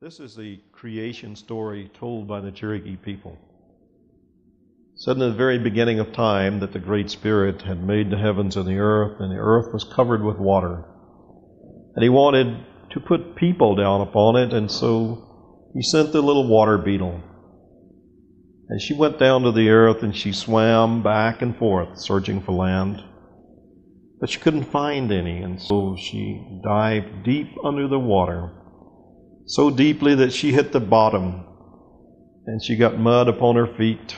This is the creation story told by the Cherokee people. It said in the very beginning of time that the Great Spirit had made the heavens and the earth was covered with water. And He wanted to put people down upon it, and so He sent the little water beetle. And she went down to the earth and she swam back and forth, searching for land. But she couldn't find any, and so she dived deep under the water, so deeply that she hit the bottom, and she got mud upon her feet.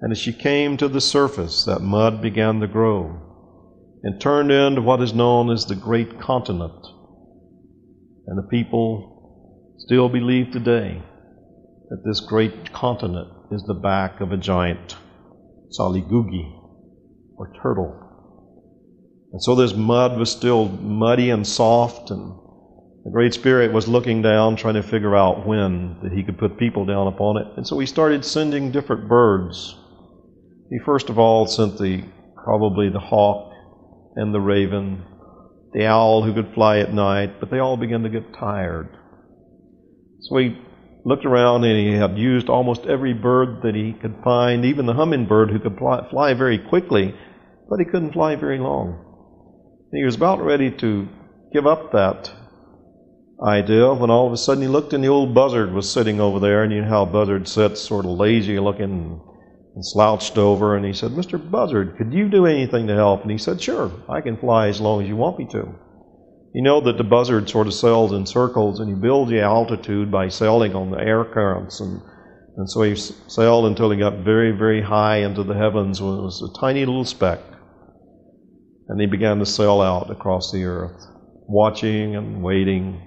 And as she came to the surface, that mud began to grow and turned into what is known as the Great Continent. And the people still believe today that this great continent is the back of a giant saligugi, or turtle. And so this mud was still muddy and soft, and the Great Spirit was looking down, trying to figure out when that He could put people down upon it. And so He started sending different birds. He first of all sent probably the hawk and the raven, the owl who could fly at night, but they all began to get tired. So He looked around and He had used almost every bird that He could find, even the hummingbird who could fly very quickly, but he couldn't fly very long. And He was about ready to give up that idea when all of a sudden He looked and the old buzzard was sitting over there, and you know how a buzzard sits, sort of lazy looking and slouched over, and He said, "Mr. Buzzard, could you do anything to help?" And he said, "Sure, I can fly as long as you want me to." You know that the buzzard sort of sails in circles, and he builds the altitude by sailing on the air currents, and so he sailed until he got very, very high into the heavens when it was a tiny little speck. And he began to sail out across the earth, watching and waiting.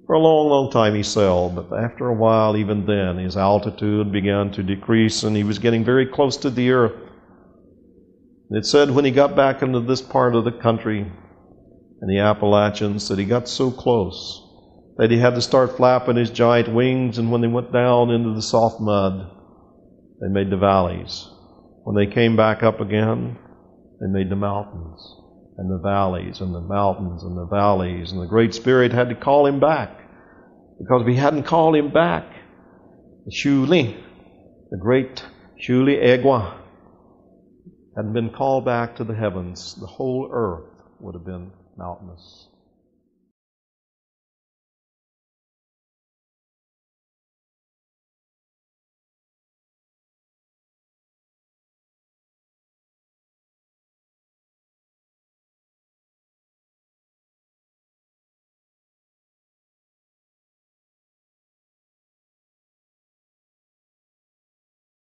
For a long, long time He sailed, but after a while, even then, his altitude began to decrease, and he was getting very close to the earth. And it said when he got back into this part of the country, in the Appalachians, that he got so close that he had to start flapping his giant wings, and when they went down into the soft mud, they made the valleys. When they came back up again, they made the mountains, and the valleys, and the mountains, and the valleys, and the Great Spirit had to call him back. Because if He hadn't called him back, the Shuli, the great Shuli Egwa, hadn't been called back to the heavens, the whole earth would have been mountainous.